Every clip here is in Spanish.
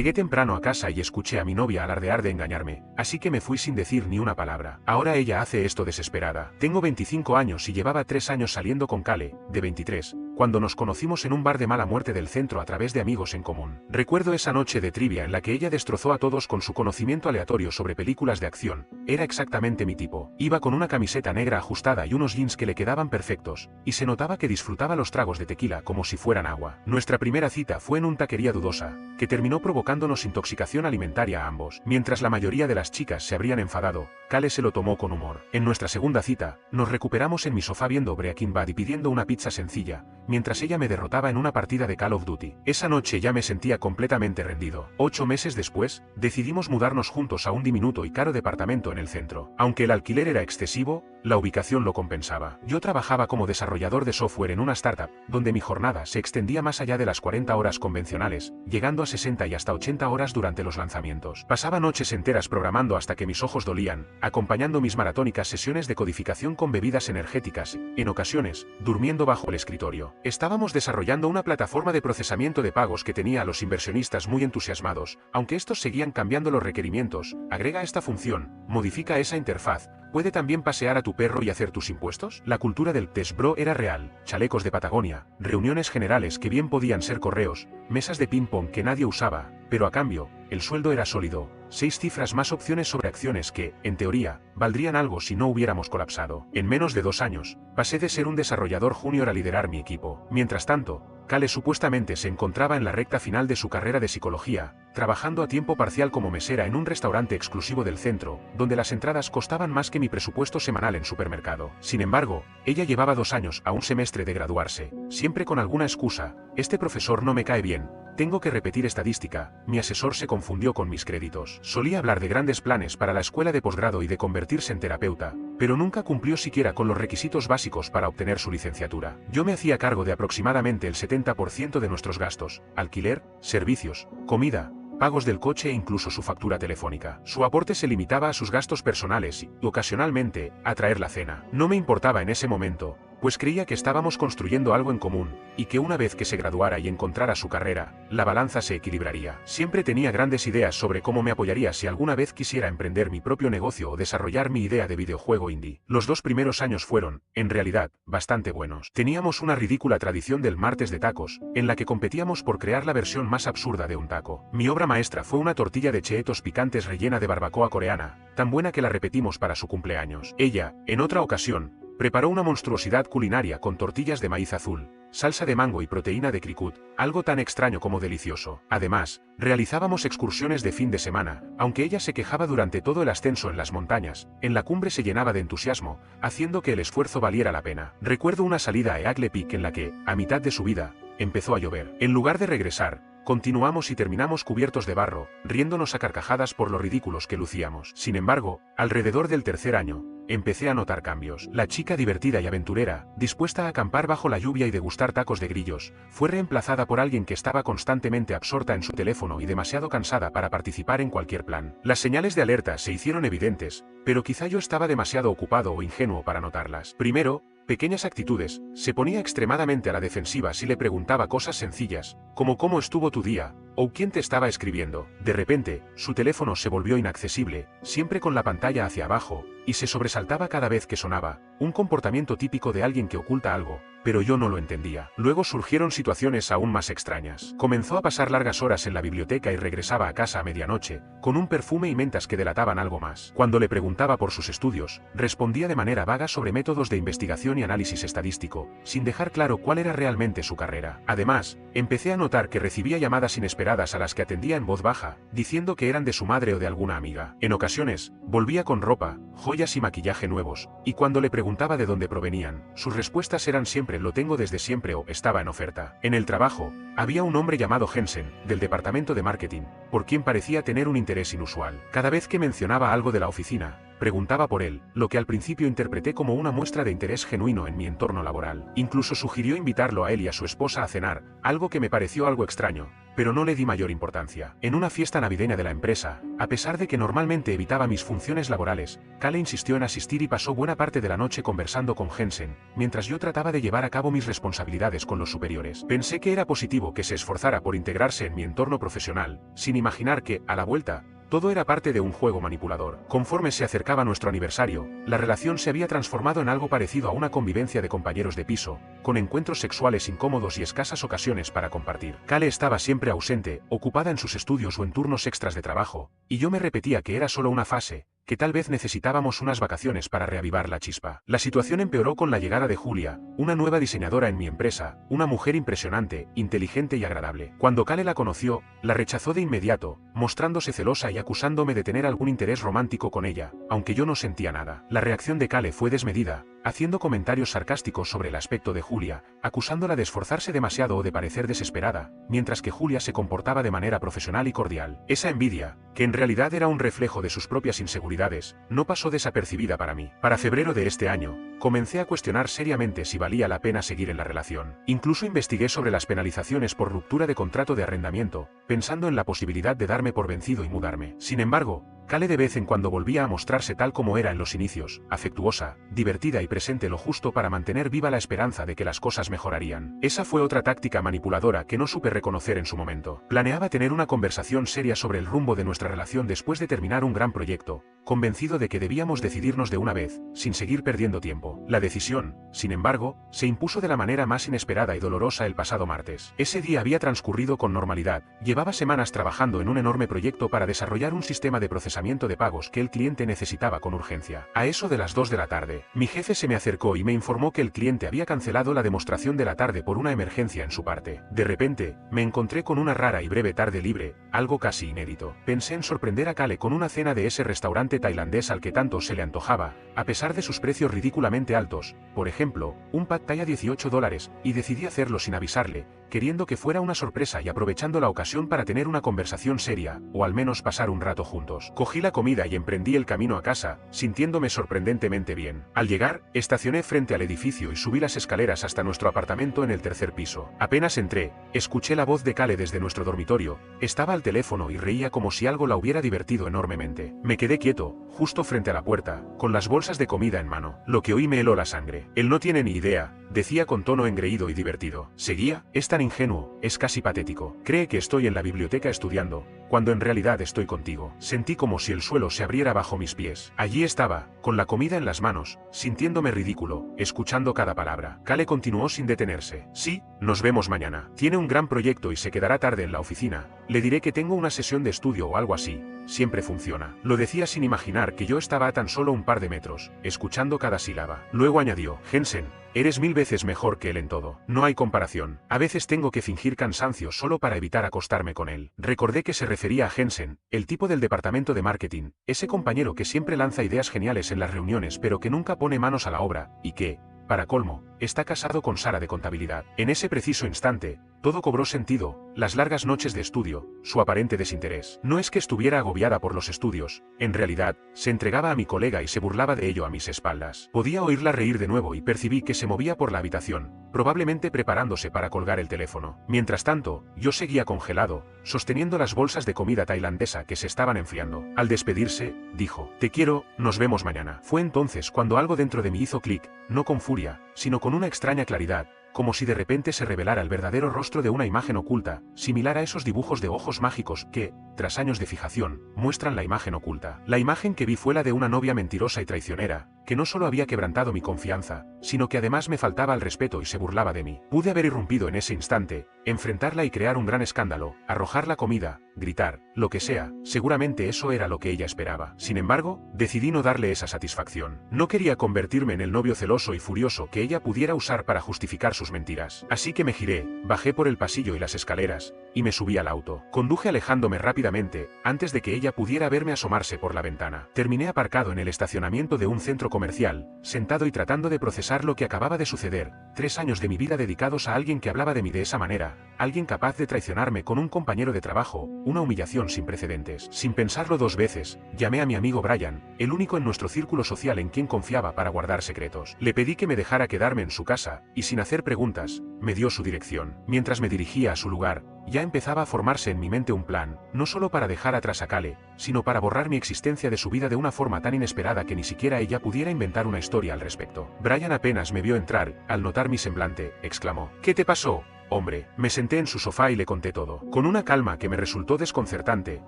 Llegué temprano a casa y escuché a mi novia alardear de engañarme, así que me fui sin decir ni una palabra. Ahora ella hace esto desesperada. Tengo 25 años y llevaba 3 años saliendo con Kale, de 23, cuando nos conocimos en un bar de mala muerte del centro a través de amigos en común. Recuerdo esa noche de trivia en la que ella destrozó a todos con su conocimiento aleatorio sobre películas de acción. Era exactamente mi tipo. Iba con una camiseta negra ajustada y unos jeans que le quedaban perfectos, y se notaba que disfrutaba los tragos de tequila como si fueran agua. Nuestra primera cita fue en una taquería dudosa, que terminó provocándonos intoxicación alimentaria a ambos. Mientras la mayoría de las chicas se habrían enfadado, Kale se lo tomó con humor. En nuestra segunda cita, nos recuperamos en mi sofá viendo Breaking Bad y pidiendo una pizza sencilla, mientras ella me derrotaba en una partida de Call of Duty. Esa noche ya me sentía completamente rendido. 8 meses después, decidimos mudarnos juntos a un diminuto y caro departamento en el centro. Aunque el alquiler era excesivo, la ubicación lo compensaba. Yo trabajaba como desarrollador de software en una startup, donde mi jornada se extendía más allá de las 40 horas convencionales, llegando a 60 y hasta 80 horas durante los lanzamientos. Pasaba noches enteras programando hasta que mis ojos dolían, acompañando mis maratónicas sesiones de codificación con bebidas energéticas, en ocasiones, durmiendo bajo el escritorio. Estábamos desarrollando una plataforma de procesamiento de pagos que tenía a los inversionistas muy entusiasmados, aunque estos seguían cambiando los requerimientos. Agrega esta función, modifica esa interfaz, ¿puede también pasear a tu perro y hacer tus impuestos? La cultura del test bro era real, chalecos de Patagonia, reuniones generales que bien podían ser correos, mesas de ping-pong que nadie usaba, pero a cambio, el sueldo era sólido, 6 cifras más opciones sobre acciones que, en teoría, valdrían algo si no hubiéramos colapsado. En menos de 2 años, pasé de ser un desarrollador junior a liderar mi equipo. Mientras tanto, Kale supuestamente se encontraba en la recta final de su carrera de psicología, trabajando a tiempo parcial como mesera en un restaurante exclusivo del centro, donde las entradas costaban más que mi presupuesto semanal en supermercado. Sin embargo, ella llevaba 2 años a un semestre de graduarse, siempre con alguna excusa: este profesor no me cae bien, tengo que repetir estadística. Mi asesor se confundió con mis créditos. Solía hablar de grandes planes para la escuela de posgrado y de convertirse en terapeuta, pero nunca cumplió siquiera con los requisitos básicos para obtener su licenciatura. Yo me hacía cargo de aproximadamente el 70% de nuestros gastos: alquiler, servicios, comida, pagos del coche e incluso su factura telefónica. Su aporte se limitaba a sus gastos personales y, ocasionalmente, a traer la cena. No me importaba en ese momento, pues creía que estábamos construyendo algo en común, y que una vez que se graduara y encontrara su carrera, la balanza se equilibraría. Siempre tenía grandes ideas sobre cómo me apoyaría si alguna vez quisiera emprender mi propio negocio o desarrollar mi idea de videojuego indie. Los 2 primeros años fueron, en realidad, bastante buenos. Teníamos una ridícula tradición del martes de tacos, en la que competíamos por crear la versión más absurda de un taco. Mi obra maestra fue una tortilla de cheetos picantes rellena de barbacoa coreana, tan buena que la repetimos para su cumpleaños. Ella, en otra ocasión, preparó una monstruosidad culinaria con tortillas de maíz azul, salsa de mango y proteína de cricut, algo tan extraño como delicioso. Además, realizábamos excursiones de fin de semana, aunque ella se quejaba durante todo el ascenso en las montañas. En la cumbre se llenaba de entusiasmo, haciendo que el esfuerzo valiera la pena. Recuerdo una salida a Eagle Peak en la que, a mitad de subida, empezó a llover. En lugar de regresar, continuamos y terminamos cubiertos de barro, riéndonos a carcajadas por lo ridículos que lucíamos. Sin embargo, alrededor del 3er año, empecé a notar cambios. La chica divertida y aventurera, dispuesta a acampar bajo la lluvia y degustar tacos de grillos, fue reemplazada por alguien que estaba constantemente absorta en su teléfono y demasiado cansada para participar en cualquier plan. Las señales de alerta se hicieron evidentes, pero quizá yo estaba demasiado ocupado o ingenuo para notarlas. Primero, pequeñas actitudes. Se ponía extremadamente a la defensiva si le preguntaba cosas sencillas, como ¿cómo estuvo tu día?, o ¿quién te estaba escribiendo? De repente, su teléfono se volvió inaccesible, siempre con la pantalla hacia abajo, y se sobresaltaba cada vez que sonaba, un comportamiento típico de alguien que oculta algo, pero yo no lo entendía. Luego surgieron situaciones aún más extrañas. Comenzó a pasar largas horas en la biblioteca y regresaba a casa a medianoche, con un perfume y mentas que delataban algo más. Cuando le preguntaba por sus estudios, respondía de manera vaga sobre métodos de investigación y análisis estadístico, sin dejar claro cuál era realmente su carrera. Además, empecé a notar que recibía llamadas inesperadas a las que atendía en voz baja, diciendo que eran de su madre o de alguna amiga. En ocasiones, volvía con ropa, joyas y maquillaje nuevos, y cuando le preguntaba de dónde provenían, sus respuestas eran siempre «lo tengo desde siempre» o «estaba en oferta». En el trabajo, había un hombre llamado Jensen, del departamento de marketing, por quien parecía tener un interés inusual. Cada vez que mencionaba algo de la oficina, preguntaba por él, lo que al principio interpreté como una muestra de interés genuino en mi entorno laboral. Incluso sugirió invitarlo a él y a su esposa a cenar, algo que me pareció algo extraño, pero no le di mayor importancia. En una fiesta navideña de la empresa, a pesar de que normalmente evitaba mis funciones laborales, Kale insistió en asistir y pasó buena parte de la noche conversando con Jensen, mientras yo trataba de llevar a cabo mis responsabilidades con los superiores. Pensé que era positivo que se esforzara por integrarse en mi entorno profesional, sin imaginar que, a la vuelta, todo era parte de un juego manipulador. Conforme se acercaba nuestro aniversario, la relación se había transformado en algo parecido a una convivencia de compañeros de piso, con encuentros sexuales incómodos y escasas ocasiones para compartir. Kale estaba siempre ausente, ocupada en sus estudios o en turnos extras de trabajo, y yo me repetía que era solo una fase, que tal vez necesitábamos unas vacaciones para reavivar la chispa. La situación empeoró con la llegada de Julia, una nueva diseñadora en mi empresa, una mujer impresionante, inteligente y agradable. Cuando Kale la conoció, la rechazó de inmediato, mostrándose celosa y acusándome de tener algún interés romántico con ella, aunque yo no sentía nada. La reacción de Kale fue desmedida, haciendo comentarios sarcásticos sobre el aspecto de Julia, acusándola de esforzarse demasiado o de parecer desesperada, mientras que Julia se comportaba de manera profesional y cordial. Esa envidia, que en realidad era un reflejo de sus propias inseguridades, no pasó desapercibida para mí. Para febrero de este año, comencé a cuestionar seriamente si valía la pena seguir en la relación. Incluso investigué sobre las penalizaciones por ruptura de contrato de arrendamiento, pensando en la posibilidad de darme por vencido y mudarme. Sin embargo, Kale de vez en cuando volvía a mostrarse tal como era en los inicios, afectuosa, divertida y presente lo justo para mantener viva la esperanza de que las cosas mejorarían. Esa fue otra táctica manipuladora que no supe reconocer en su momento. Planeaba tener una conversación seria sobre el rumbo de nuestra relación después de terminar un gran proyecto, convencido de que debíamos decidirnos de una vez, sin seguir perdiendo tiempo. La decisión, sin embargo, se impuso de la manera más inesperada y dolorosa el pasado martes. Ese día había transcurrido con normalidad, llevaba semanas trabajando en un enorme proyecto para desarrollar un sistema de procesamiento de pagos que el cliente necesitaba con urgencia. A eso de las 2 de la tarde, mi jefe se me acercó y me informó que el cliente había cancelado la demostración de la tarde por una emergencia en su parte. De repente, me encontré con una rara y breve tarde libre, algo casi inédito. Pensé en sorprender a Kale con una cena de ese restaurante tailandés al que tanto se le antojaba, a pesar de sus precios ridículamente altos, por ejemplo, un pad thai a $18, y decidí hacerlo sin avisarle, queriendo que fuera una sorpresa y aprovechando la ocasión para tener una conversación seria, o al menos pasar un rato juntos. Cogí la comida y emprendí el camino a casa, sintiéndome sorprendentemente bien. Al llegar, estacioné frente al edificio y subí las escaleras hasta nuestro apartamento en el tercer piso. Apenas entré, escuché la voz de Kale desde nuestro dormitorio, estaba al teléfono y reía como si algo la hubiera divertido enormemente. Me quedé quieto, justo frente a la puerta, con las bolsas de comida en mano. Lo que oí me heló la sangre. Él no tiene ni idea, decía con tono engreído y divertido. Seguía, es tan ingenuo, es casi patético. Cree que estoy en la biblioteca estudiando, cuando en realidad estoy contigo. Sentí como si el suelo se abriera bajo mis pies. Allí estaba, con la comida en las manos, sintiéndome ridículo, escuchando cada palabra. Kale continuó sin detenerse. Sí, nos vemos mañana. Tiene un gran proyecto y se quedará tarde en la oficina. Le diré que tengo una sesión de estudio o algo así. Siempre funciona. Lo decía sin imaginar que yo estaba a tan solo un par de metros, escuchando cada sílaba. Luego añadió, Jensen, eres 1000 veces mejor que él en todo. No hay comparación. A veces tengo que fingir cansancio solo para evitar acostarme con él. Recordé que se refería a Jensen, el tipo del departamento de marketing, ese compañero que siempre lanza ideas geniales en las reuniones pero que nunca pone manos a la obra, y que, para colmo, está casado con Sara de contabilidad. En ese preciso instante, todo cobró sentido, las largas noches de estudio, su aparente desinterés. No es que estuviera agobiada por los estudios, en realidad, se entregaba a mi colega y se burlaba de ello a mis espaldas. Podía oírla reír de nuevo y percibí que se movía por la habitación, probablemente preparándose para colgar el teléfono. Mientras tanto, yo seguía congelado, sosteniendo las bolsas de comida tailandesa que se estaban enfriando. Al despedirse, dijo, te quiero, nos vemos mañana. Fue entonces cuando algo dentro de mí hizo clic, no con furia, sino con una extraña claridad, como si de repente se revelara el verdadero rostro de una imagen oculta, similar a esos dibujos de ojos mágicos que, tras años de fijación, muestran la imagen oculta. La imagen que vi fue la de una novia mentirosa y traicionera, que no solo había quebrantado mi confianza, sino que además me faltaba al respeto y se burlaba de mí. Pude haber irrumpido en ese instante, enfrentarla y crear un gran escándalo, arrojar la comida, gritar, lo que sea, seguramente eso era lo que ella esperaba. Sin embargo, decidí no darle esa satisfacción. No quería convertirme en el novio celoso y furioso que ella pudiera usar para justificar sus mentiras. Así que me giré, bajé por el pasillo y las escaleras, y me subí al auto. Conduje alejándome rápidamente, antes de que ella pudiera verme asomarse por la ventana. Terminé aparcado en el estacionamiento de un centro comercial, sentado y tratando de procesar lo que acababa de suceder. 3 años de mi vida dedicados a alguien que hablaba de mí de esa manera, alguien capaz de traicionarme con un compañero de trabajo, una humillación sin precedentes. Sin pensarlo 2 veces, llamé a mi amigo Brian, el único en nuestro círculo social en quien confiaba para guardar secretos. Le pedí que me dejara quedarme en su casa, y sin hacer preguntas, me dio su dirección. Mientras me dirigía a su lugar, Ya empezaba a formarse en mi mente un plan, no solo para dejar atrás a Kale, sino para borrar mi existencia de su vida de una forma tan inesperada que ni siquiera ella pudiera inventar una historia al respecto. Brian apenas me vio entrar, al notar mi semblante, exclamó: ¿Qué te pasó, hombre? Me senté en su sofá y le conté todo. Con una calma que me resultó desconcertante,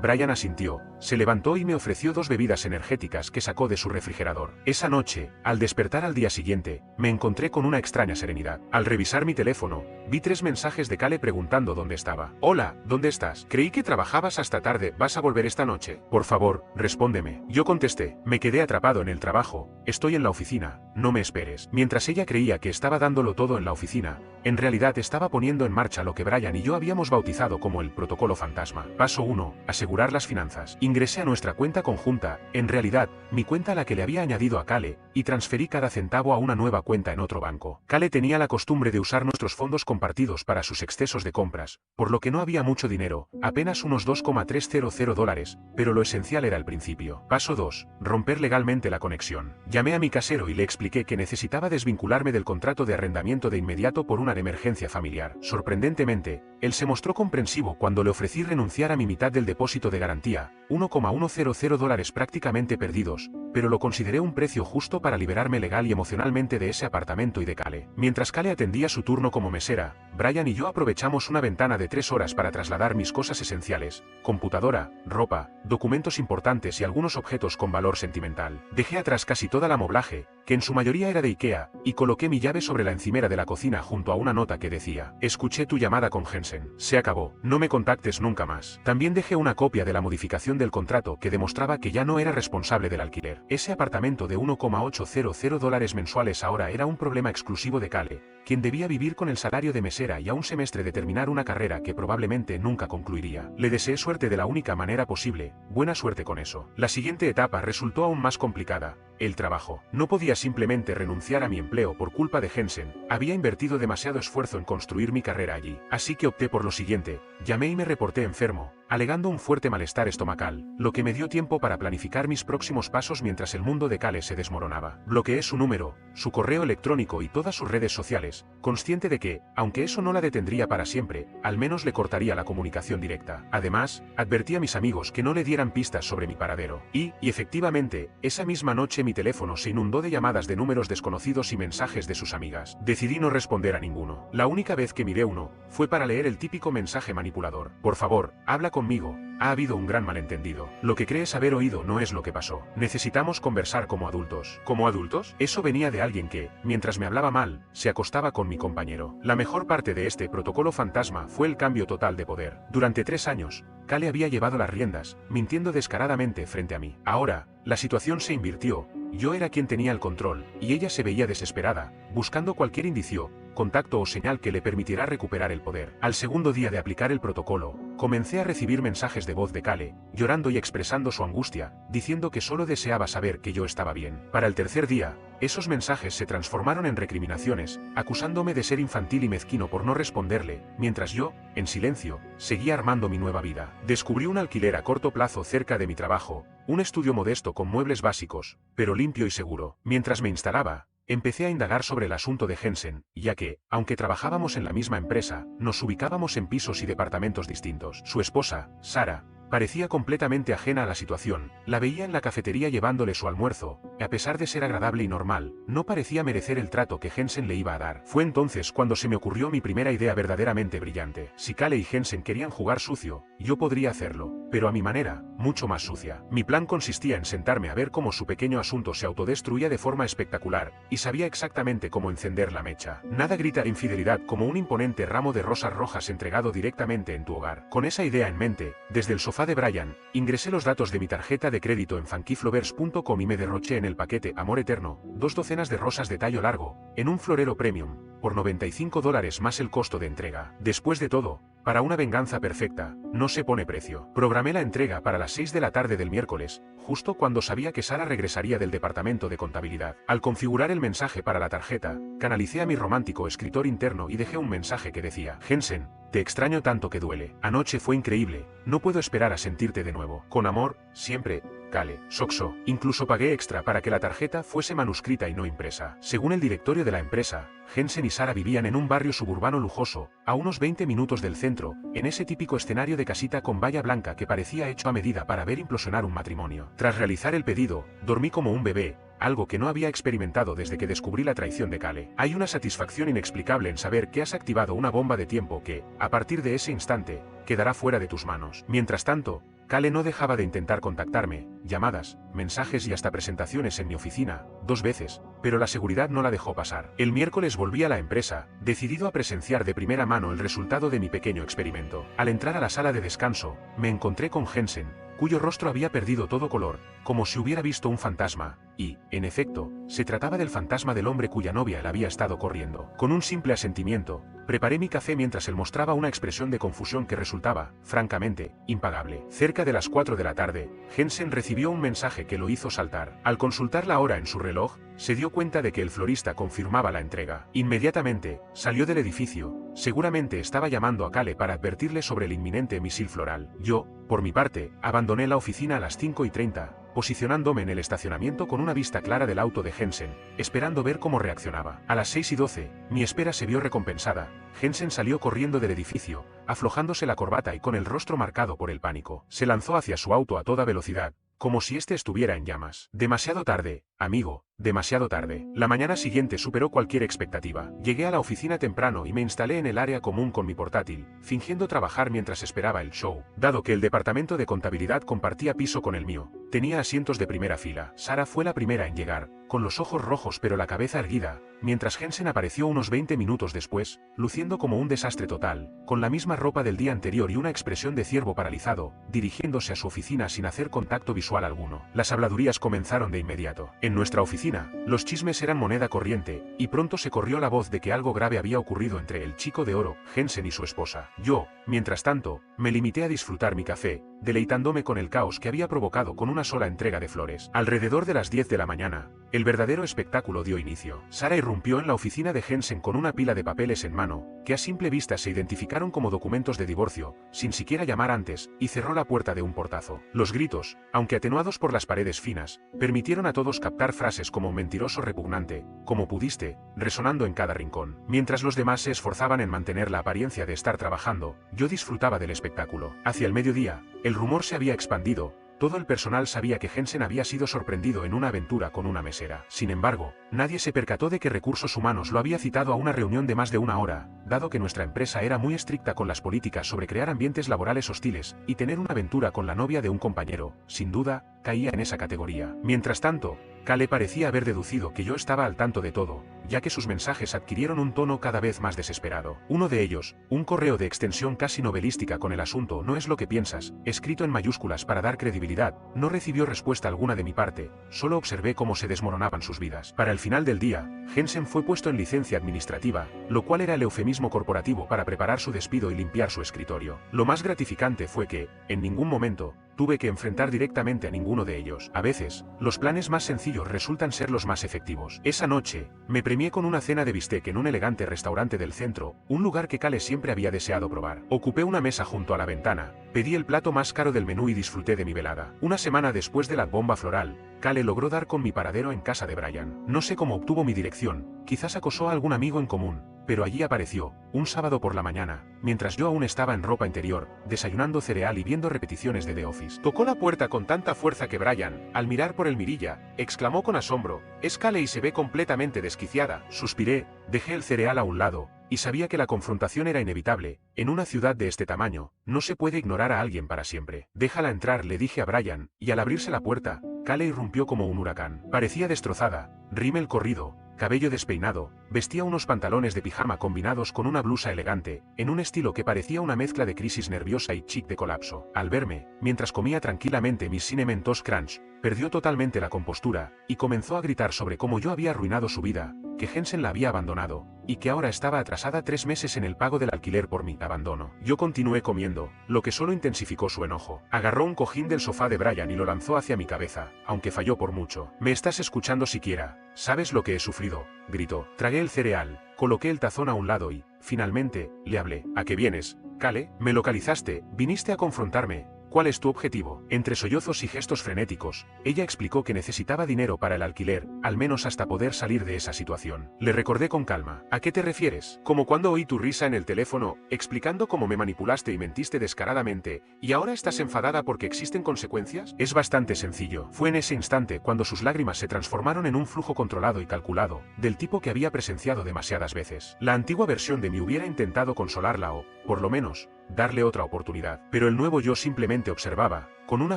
Brian asintió, se levantó y me ofreció 2 bebidas energéticas que sacó de su refrigerador. Esa noche, al despertar al día siguiente, me encontré con una extraña serenidad. Al revisar mi teléfono, vi 3 mensajes de Kale preguntando dónde estaba. Hola, ¿dónde estás? Creí que trabajabas hasta tarde, ¿vas a volver esta noche? Por favor, respóndeme. Yo contesté, me quedé atrapado en el trabajo, estoy en la oficina, no me esperes. Mientras ella creía que estaba dándolo todo en la oficina, en realidad estaba poniendo en marcha lo que Brian y yo habíamos bautizado como el protocolo fantasma. Paso 1. Asegurar las finanzas. Ingresé a nuestra cuenta conjunta, en realidad, mi cuenta a la que le había añadido a Kale, y transferí cada centavo a una nueva cuenta en otro banco. Kale tenía la costumbre de usar nuestros fondos compartidos para sus excesos de compras, por lo que no había mucho dinero, apenas unos $2,300, pero lo esencial era el principio. Paso 2. Romper legalmente la conexión. Llamé a mi casero y le expliqué que necesitaba desvincularme del contrato de arrendamiento de inmediato por una emergencia familiar. Sorprendentemente, él se mostró comprensivo cuando le ofrecí renunciar a mi mitad del depósito de garantía, $1,100 prácticamente perdidos, pero lo consideré un precio justo para liberarme legal y emocionalmente de ese apartamento y de Kale. Mientras Kale atendía su turno como mesera, Brian y yo aprovechamos una ventana de 3 horas para trasladar mis cosas esenciales, computadora, ropa, documentos importantes y algunos objetos con valor sentimental. Dejé atrás casi toda la moblaje, que en su mayoría era de IKEA, y coloqué mi llave sobre la encimera de la cocina junto a una nota que decía: escuché tu llamada con Jensen. Se acabó. No me contactes nunca más. También dejé una copia de la modificación del contrato que demostraba que ya no era responsable del alquiler. Ese apartamento de $1,800 mensuales ahora era un problema exclusivo de Kale, quien debía vivir con el salario de mesera y a un semestre de terminar una carrera que probablemente nunca concluiría. Le deseé suerte de la única manera posible, buena suerte con eso. La siguiente etapa resultó aún más complicada: el trabajo. No podía simplemente renunciar a mi empleo por culpa de Jensen, había invertido demasiado esfuerzo en construir mi carrera allí. Así que opté por lo siguiente, llamé y me reporté enfermo, alegando un fuerte malestar estomacal, lo que me dio tiempo para planificar mis próximos pasos mientras el mundo de Kale se desmoronaba. Bloqueé su número, su correo electrónico y todas sus redes sociales, consciente de que, aunque eso no la detendría para siempre, al menos le cortaría la comunicación directa. Además, advertí a mis amigos que no le dieran pistas sobre mi paradero. Y efectivamente, esa misma noche mi teléfono se inundó de llamadas de números desconocidos y mensajes de sus amigas. Decidí no responder a ninguno. La única vez que miré uno, fue para leer el típico mensaje manipulador: por favor, habla conmigo, ha habido un gran malentendido. Lo que crees haber oído no es lo que pasó. Necesitamos conversar como adultos. ¿Como adultos? Eso venía de alguien que, mientras me hablaba mal, se acostaba con mi compañero. La mejor parte de este protocolo fantasma fue el cambio total de poder. Durante 3 años, Kale había llevado las riendas, mintiendo descaradamente frente a mí. Ahora, la situación se invirtió. Yo era quien tenía el control, y ella se veía desesperada, buscando cualquier indicio, contacto o señal que le permitiera recuperar el poder. Al segundo día de aplicar el protocolo, comencé a recibir mensajes de voz de Kale, llorando y expresando su angustia, diciendo que solo deseaba saber que yo estaba bien. Para el tercer día, esos mensajes se transformaron en recriminaciones, acusándome de ser infantil y mezquino por no responderle, mientras yo, en silencio, seguía armando mi nueva vida. Descubrí un alquiler a corto plazo cerca de mi trabajo, un estudio modesto con muebles básicos, pero limpio y seguro. Mientras me instalaba, empecé a indagar sobre el asunto de Jensen, ya que, aunque trabajábamos en la misma empresa, nos ubicábamos en pisos y departamentos distintos. Su esposa, Sara, parecía completamente ajena a la situación. La veía en la cafetería llevándole su almuerzo, y a pesar de ser agradable y normal, no parecía merecer el trato que Jensen le iba a dar. Fue entonces cuando se me ocurrió mi primera idea verdaderamente brillante. Si Kale y Jensen querían jugar sucio, yo podría hacerlo, pero a mi manera, mucho más sucia. Mi plan consistía en sentarme a ver cómo su pequeño asunto se autodestruía de forma espectacular, y sabía exactamente cómo encender la mecha. Nada grita infidelidad como un imponente ramo de rosas rojas entregado directamente en tu hogar. Con esa idea en mente, desde el sofá de Brian, ingresé los datos de mi tarjeta de crédito en funkyflowers.com y me derroché en el paquete Amor Eterno, 2 docenas de rosas de tallo largo, en un florero premium, por $95 más el costo de entrega. Después de todo, para una venganza perfecta, no se pone precio. Programé la entrega para las 6 de la tarde del miércoles, justo cuando sabía que Sara regresaría del departamento de contabilidad. Al configurar el mensaje para la tarjeta, canalicé a mi romántico escritor interno y dejé un mensaje que decía: Jensen, te extraño tanto que duele. Anoche fue increíble, no puedo esperar a sentirte de nuevo. Con amor, siempre, Cale, Soxo. Incluso pagué extra para que la tarjeta fuese manuscrita y no impresa. Según el directorio de la empresa, Jensen y Sara vivían en un barrio suburbano lujoso, a unos 20 minutos del centro, en ese típico escenario de casita con valla blanca que parecía hecho a medida para ver implosionar un matrimonio. Tras realizar el pedido, dormí como un bebé, algo que no había experimentado desde que descubrí la traición de Cale. Hay una satisfacción inexplicable en saber que has activado una bomba de tiempo que, a partir de ese instante, quedará fuera de tus manos. Mientras tanto, Cale no dejaba de intentar contactarme, llamadas, mensajes y hasta presentaciones en mi oficina, 2 veces, pero la seguridad no la dejó pasar. El miércoles volví a la empresa, decidido a presenciar de primera mano el resultado de mi pequeño experimento. Al entrar a la sala de descanso, me encontré con Jensen, cuyo rostro había perdido todo color, como si hubiera visto un fantasma, y, en efecto, se trataba del fantasma del hombre cuya novia le había estado corriendo. Con un simple asentimiento, preparé mi café mientras él mostraba una expresión de confusión que resultaba, francamente, impagable. Cerca de las 4 de la tarde, Jensen recibió un mensaje que lo hizo saltar. Al consultar la hora en su reloj, se dio cuenta de que el florista confirmaba la entrega. Inmediatamente, salió del edificio. Seguramente estaba llamando a Cale para advertirle sobre el inminente misil floral. Yo, por mi parte, abandoné la oficina a las 5:30, posicionándome en el estacionamiento con una vista clara del auto de Jensen, esperando ver cómo reaccionaba. A las 6:12, mi espera se vio recompensada. Jensen salió corriendo del edificio, aflojándose la corbata y con el rostro marcado por el pánico. Se lanzó hacia su auto a toda velocidad, como si éste estuviera en llamas. Demasiado tarde, amigo, demasiado tarde. La mañana siguiente superó cualquier expectativa. Llegué a la oficina temprano y me instalé en el área común con mi portátil, fingiendo trabajar mientras esperaba el show. Dado que el departamento de contabilidad compartía piso con el mío, tenía asientos de primera fila. Sara fue la primera en llegar, con los ojos rojos pero la cabeza erguida, mientras Jensen apareció unos 20 minutos después, luciendo como un desastre total, con la misma ropa del día anterior y una expresión de ciervo paralizado, dirigiéndose a su oficina sin hacer contacto visual alguno. Las habladurías comenzaron de inmediato. En nuestra oficina, los chismes eran moneda corriente, y pronto se corrió la voz de que algo grave había ocurrido entre el chico de oro, Jensen y su esposa. Yo, mientras tanto, me limité a disfrutar mi café, deleitándome con el caos que había provocado con una sola entrega de flores. Alrededor de las 10 de la mañana, el verdadero espectáculo dio inicio. Sara irrumpió en la oficina de Jensen con una pila de papeles en mano, que a simple vista se identificaron como documentos de divorcio, sin siquiera llamar antes, y cerró la puerta de un portazo. Los gritos, aunque atenuados por las paredes finas, permitieron a todos captar frases como mentiroso repugnante, como pudiste, resonando en cada rincón. Mientras los demás se esforzaban en mantener la apariencia de estar trabajando, yo disfrutaba del espectáculo. Hacia el mediodía, el rumor se había expandido. Todo el personal sabía que Jensen había sido sorprendido en una aventura con una mesera. Sin embargo, nadie se percató de que Recursos Humanos lo había citado a una reunión de más de una hora, dado que nuestra empresa era muy estricta con las políticas sobre crear ambientes laborales hostiles, y tener una aventura con la novia de un compañero, sin duda, caía en esa categoría. Mientras tanto, Cale parecía haber deducido que yo estaba al tanto de todo, ya que sus mensajes adquirieron un tono cada vez más desesperado. Uno de ellos, un correo de extensión casi novelística con el asunto "no es lo que piensas", escrito en mayúsculas para dar credibilidad, no recibió respuesta alguna de mi parte, solo observé cómo se desmoronaban sus vidas. Para el final del día, Jensen fue puesto en licencia administrativa, lo cual era el eufemismo corporativo para preparar su despido y limpiar su escritorio. Lo más gratificante fue que, en ningún momento, tuve que enfrentar directamente a ninguno de ellos. A veces, los planes más sencillos resultan ser los más efectivos. Esa noche, me premié con una cena de bistec en un elegante restaurante del centro, un lugar que Cale siempre había deseado probar. Ocupé una mesa junto a la ventana, pedí el plato más caro del menú y disfruté de mi velada. Una semana después de la bomba floral, Cale logró dar con mi paradero en casa de Brian. No sé cómo obtuvo mi dirección, quizás acosó a algún amigo en común, pero allí apareció, un sábado por la mañana, mientras yo aún estaba en ropa interior, desayunando cereal y viendo repeticiones de The Office. Tocó la puerta con tanta fuerza que Brian, al mirar por el mirilla, exclamó con asombro: "Es Cale y se ve completamente desquiciada". Suspiré, dejé el cereal a un lado, y sabía que la confrontación era inevitable. En una ciudad de este tamaño, no se puede ignorar a alguien para siempre. "Déjala entrar", le dije a Brian, y al abrirse la puerta, Cale irrumpió como un huracán. Parecía destrozada, rímel corrido, cabello despeinado, vestía unos pantalones de pijama combinados con una blusa elegante, en un estilo que parecía una mezcla de crisis nerviosa y chic de colapso. Al verme, mientras comía tranquilamente mis Cinnamon Toast Crunch, perdió totalmente la compostura, y comenzó a gritar sobre cómo yo había arruinado su vida, que Jensen la había abandonado, y que ahora estaba atrasada 3 meses en el pago del alquiler por mi abandono. Yo continué comiendo, lo que solo intensificó su enojo. Agarró un cojín del sofá de Brian y lo lanzó hacia mi cabeza, aunque falló por mucho. "¿Me estás escuchando siquiera? ¿Sabes lo que he sufrido?", gritó. Tragué el cereal, coloqué el tazón a un lado y, finalmente, le hablé. "¿A qué vienes, Cale? ¿Me localizaste? ¿Viniste a confrontarme?". ¿Cuál es tu objetivo? Entre sollozos y gestos frenéticos, ella explicó que necesitaba dinero para el alquiler, al menos hasta poder salir de esa situación. Le recordé con calma. ¿A qué te refieres? Como cuando oí tu risa en el teléfono, explicando cómo me manipulaste y mentiste descaradamente, y ahora estás enfadada porque existen consecuencias? Es bastante sencillo. Fue en ese instante cuando sus lágrimas se transformaron en un flujo controlado y calculado, del tipo que había presenciado demasiadas veces. La antigua versión de mí hubiera intentado consolarla o, por lo menos, darle otra oportunidad. Pero el nuevo yo simplemente observaba, con una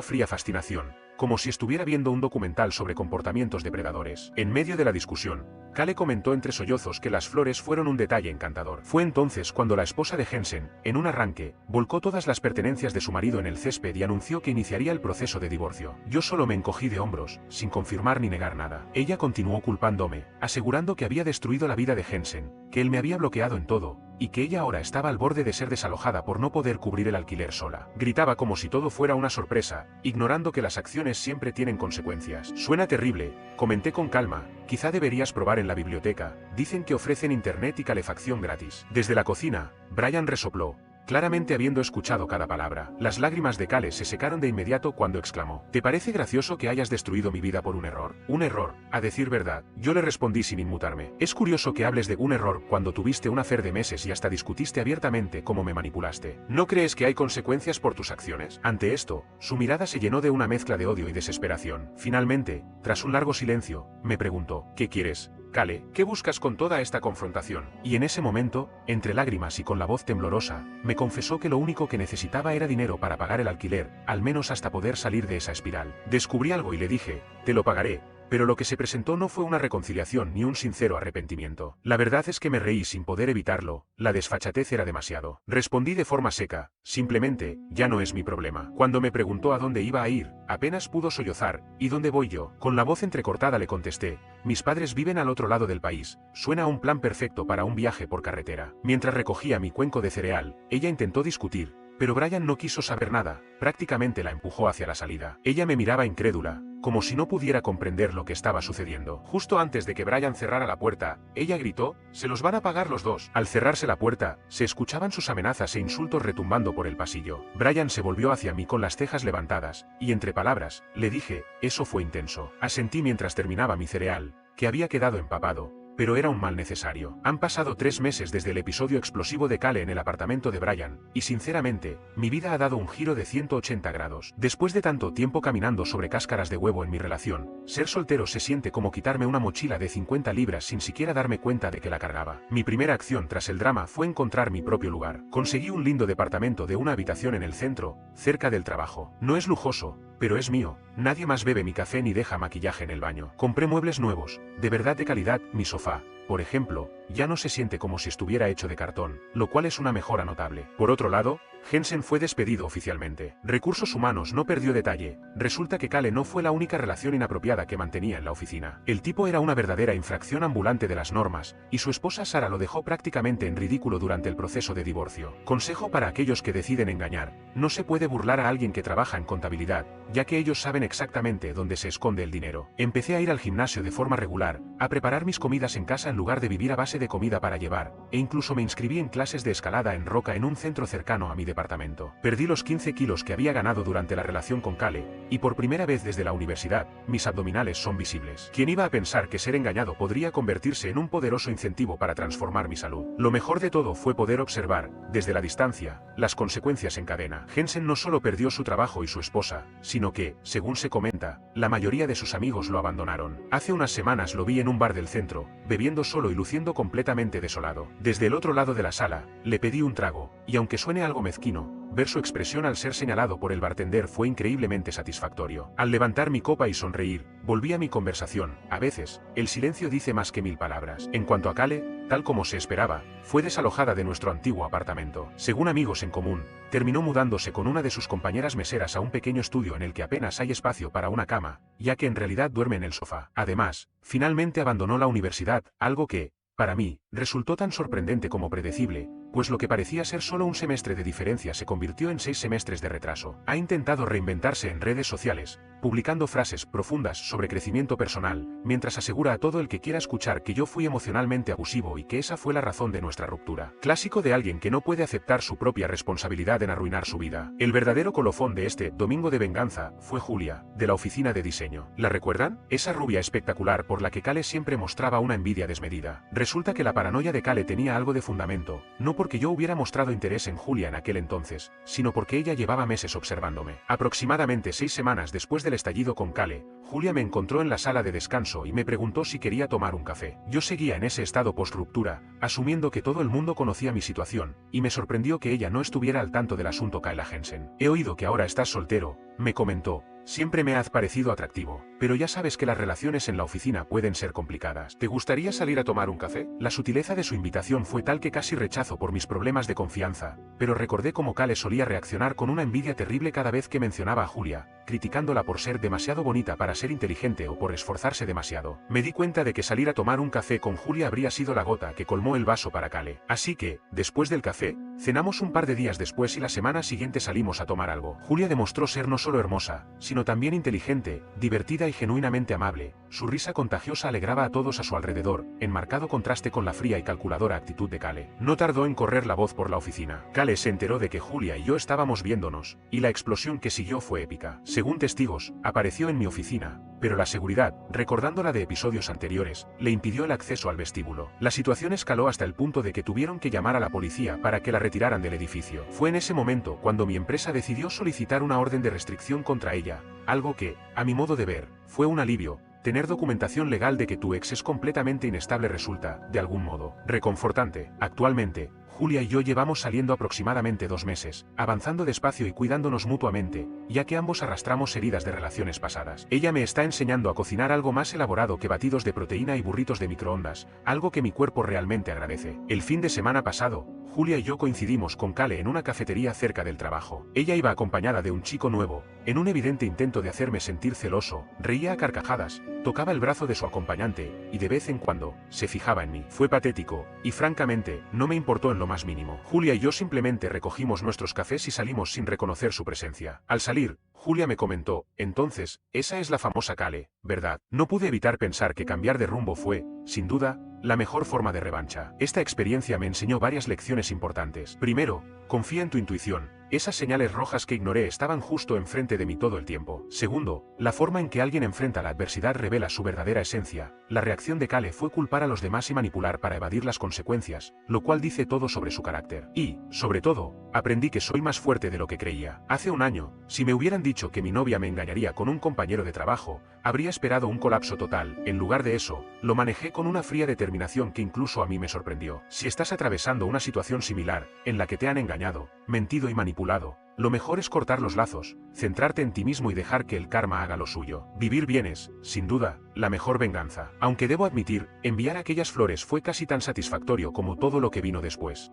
fría fascinación, como si estuviera viendo un documental sobre comportamientos depredadores. En medio de la discusión, Kale comentó entre sollozos que las flores fueron un detalle encantador. Fue entonces cuando la esposa de Jensen, en un arranque, volcó todas las pertenencias de su marido en el césped y anunció que iniciaría el proceso de divorcio. Yo solo me encogí de hombros, sin confirmar ni negar nada. Ella continuó culpándome, asegurando que había destruido la vida de Jensen, que él me había bloqueado en todo, y que ella ahora estaba al borde de ser desalojada por no poder cubrir el alquiler sola. Gritaba como si todo fuera una sorpresa, ignorando que las acciones siempre tienen consecuencias. Suena terrible, comenté con calma, quizá deberías probar en la biblioteca, dicen que ofrecen internet y calefacción gratis. Desde la cocina, Brian resopló, claramente habiendo escuchado cada palabra. Las lágrimas de Kale se secaron de inmediato cuando exclamó: ¿Te parece gracioso que hayas destruido mi vida por un error? Un error, a decir verdad. Yo le respondí sin inmutarme. Es curioso que hables de un error cuando tuviste un affair de meses y hasta discutiste abiertamente cómo me manipulaste. ¿No crees que hay consecuencias por tus acciones? Ante esto, su mirada se llenó de una mezcla de odio y desesperación. Finalmente, tras un largo silencio, me preguntó: ¿Qué quieres, Kale? ¿Qué buscas con toda esta confrontación? Y en ese momento, entre lágrimas y con la voz temblorosa, me confesó que lo único que necesitaba era dinero para pagar el alquiler, al menos hasta poder salir de esa espiral. Descubrí algo y le dije: te lo pagaré. Pero lo que se presentó no fue una reconciliación ni un sincero arrepentimiento. La verdad es que me reí sin poder evitarlo, la desfachatez era demasiado. Respondí de forma seca: simplemente, ya no es mi problema. Cuando me preguntó a dónde iba a ir, apenas pudo sollozar: ¿y dónde voy yo? Con la voz entrecortada le contesté: mis padres viven al otro lado del país, suena a un plan perfecto para un viaje por carretera. Mientras recogía mi cuenco de cereal, ella intentó discutir, pero Brian no quiso saber nada, prácticamente la empujó hacia la salida. Ella me miraba incrédula, como si no pudiera comprender lo que estaba sucediendo. Justo antes de que Brian cerrara la puerta, ella gritó: «Se los van a pagar los dos». Al cerrarse la puerta, se escuchaban sus amenazas e insultos retumbando por el pasillo. Brian se volvió hacia mí con las cejas levantadas, y entre palabras, le dije: «Eso fue intenso». Asentí mientras terminaba mi cereal, que había quedado empapado, pero era un mal necesario. Han pasado 3 meses desde el episodio explosivo de Kale en el apartamento de Brian, y sinceramente, mi vida ha dado un giro de 180 grados. Después de tanto tiempo caminando sobre cáscaras de huevo en mi relación, ser soltero se siente como quitarme una mochila de 50 libras sin siquiera darme cuenta de que la cargaba. Mi primera acción tras el drama fue encontrar mi propio lugar. Conseguí un lindo departamento de una habitación en el centro, cerca del trabajo. No es lujoso, pero es mío. Nadie más bebe mi café ni deja maquillaje en el baño. Compré muebles nuevos, de verdad de calidad. Mi sofá, por ejemplo, ya no se siente como si estuviera hecho de cartón, lo cual es una mejora notable. Por otro lado, Jensen fue despedido oficialmente. Recursos Humanos no perdió detalle. Resulta que Kale no fue la única relación inapropiada que mantenía en la oficina. El tipo era una verdadera infracción ambulante de las normas, y su esposa Sara lo dejó prácticamente en ridículo durante el proceso de divorcio. Consejo para aquellos que deciden engañar: no se puede burlar a alguien que trabaja en contabilidad, ya que ellos saben exactamente dónde se esconde el dinero. Empecé a ir al gimnasio de forma regular, a preparar mis comidas en casa en lugar de vivir a base de comida para llevar, e incluso me inscribí en clases de escalada en roca en un centro cercano a mi departamento. Perdí los 15 kilos que había ganado durante la relación con Kale, y por primera vez desde la universidad, mis abdominales son visibles. ¿Quién iba a pensar que ser engañado podría convertirse en un poderoso incentivo para transformar mi salud? Lo mejor de todo fue poder observar, desde la distancia, las consecuencias en cadena. Jensen no solo perdió su trabajo y su esposa, sino que, según se comenta, la mayoría de sus amigos lo abandonaron. Hace unas semanas lo vi en un bar del centro, bebiendo solo y luciendo completamente desolado. Desde el otro lado de la sala, le pedí un trago, y aunque suene algo mezquino, ver su expresión al ser señalado por el bartender fue increíblemente satisfactorio. Al levantar mi copa y sonreír, volví a mi conversación. A veces, el silencio dice más que 1000 palabras. En cuanto a Kale, tal como se esperaba, fue desalojada de nuestro antiguo apartamento. Según amigos en común, terminó mudándose con una de sus compañeras meseras a un pequeño estudio en el que apenas hay espacio para una cama, ya que en realidad duerme en el sofá. Además, finalmente abandonó la universidad, algo que, para mí, resultó tan sorprendente como predecible, pues lo que parecía ser solo un semestre de diferencia se convirtió en 6 semestres de retraso. Ha intentado reinventarse en redes sociales, publicando frases profundas sobre crecimiento personal, mientras asegura a todo el que quiera escuchar que yo fui emocionalmente abusivo y que esa fue la razón de nuestra ruptura. Clásico de alguien que no puede aceptar su propia responsabilidad en arruinar su vida. El verdadero colofón de este domingo de venganza fue Julia, de la oficina de diseño. ¿La recuerdan? Esa rubia espectacular por la que Cale siempre mostraba una envidia desmedida. Resulta que la paranoia de Cale tenía algo de fundamento, no porque yo hubiera mostrado interés en Julia en aquel entonces, sino porque ella llevaba meses observándome. Aproximadamente 6 semanas después del estallido con Cale, Julia me encontró en la sala de descanso y me preguntó si quería tomar un café. Yo seguía en ese estado post-ruptura, asumiendo que todo el mundo conocía mi situación, y me sorprendió que ella no estuviera al tanto del asunto Kyle Hansen. He oído que ahora estás soltero, me comentó. Siempre me has parecido atractivo, pero ya sabes que las relaciones en la oficina pueden ser complicadas. ¿Te gustaría salir a tomar un café? La sutileza de su invitación fue tal que casi rechazo por mis problemas de confianza, pero recordé cómo Cale solía reaccionar con una envidia terrible cada vez que mencionaba a Julia, criticándola por ser demasiado bonita para ser inteligente o por esforzarse demasiado. Me di cuenta de que salir a tomar un café con Julia habría sido la gota que colmó el vaso para Cale. Así que, después del café, cenamos un par de días después y la semana siguiente salimos a tomar algo. Julia demostró ser no solo hermosa, sino también inteligente, divertida y genuinamente amable. Su risa contagiosa alegraba a todos a su alrededor, en marcado contraste con la fría y calculadora actitud de Cale. No tardó en correr la voz por la oficina. Cale se enteró de que Julia y yo estábamos viéndonos, y la explosión que siguió fue épica. Según testigos, apareció en mi oficina, pero la seguridad, recordándola de episodios anteriores, le impidió el acceso al vestíbulo. La situación escaló hasta el punto de que tuvieron que llamar a la policía para que la retiraran del edificio. Fue en ese momento cuando mi empresa decidió solicitar una orden de restricción contra ella, algo que, a mi modo de ver, fue un alivio. Tener documentación legal de que tu ex es completamente inestable resulta, de algún modo, reconfortante. Actualmente, Julia y yo llevamos saliendo aproximadamente 2 meses, avanzando despacio y cuidándonos mutuamente, ya que ambos arrastramos heridas de relaciones pasadas. Ella me está enseñando a cocinar algo más elaborado que batidos de proteína y burritos de microondas, algo que mi cuerpo realmente agradece. El fin de semana pasado, Julia y yo coincidimos con Cale en una cafetería cerca del trabajo. Ella iba acompañada de un chico nuevo, en un evidente intento de hacerme sentir celoso, reía a carcajadas, tocaba el brazo de su acompañante, y de vez en cuando, se fijaba en mí. Fue patético, y francamente, no me importó en lo más mínimo. Julia y yo simplemente recogimos nuestros cafés y salimos sin reconocer su presencia. Al salir, Julia me comentó, entonces, esa es la famosa Cale, ¿verdad? No pude evitar pensar que cambiar de rumbo fue, sin duda, la mejor forma de revancha. Esta experiencia me enseñó varias lecciones importantes. Primero, confía en tu intuición. Esas señales rojas que ignoré estaban justo enfrente de mí todo el tiempo. Segundo, la forma en que alguien enfrenta la adversidad revela su verdadera esencia. La reacción de Cale fue culpar a los demás y manipular para evadir las consecuencias, lo cual dice todo sobre su carácter. Y, sobre todo, aprendí que soy más fuerte de lo que creía. Hace un año, si me hubieran dicho que mi novia me engañaría con un compañero de trabajo, habría esperado un colapso total. En lugar de eso, lo manejé con una fría determinación que incluso a mí me sorprendió. Si estás atravesando una situación similar, en la que te han engañado, mentido y manipulado, lo mejor es cortar los lazos, centrarte en ti mismo y dejar que el karma haga lo suyo. Vivir bien es, sin duda, la mejor venganza. Aunque debo admitir, enviar aquellas flores fue casi tan satisfactorio como todo lo que vino después.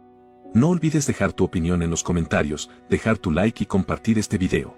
No olvides dejar tu opinión en los comentarios, dejar tu like y compartir este video.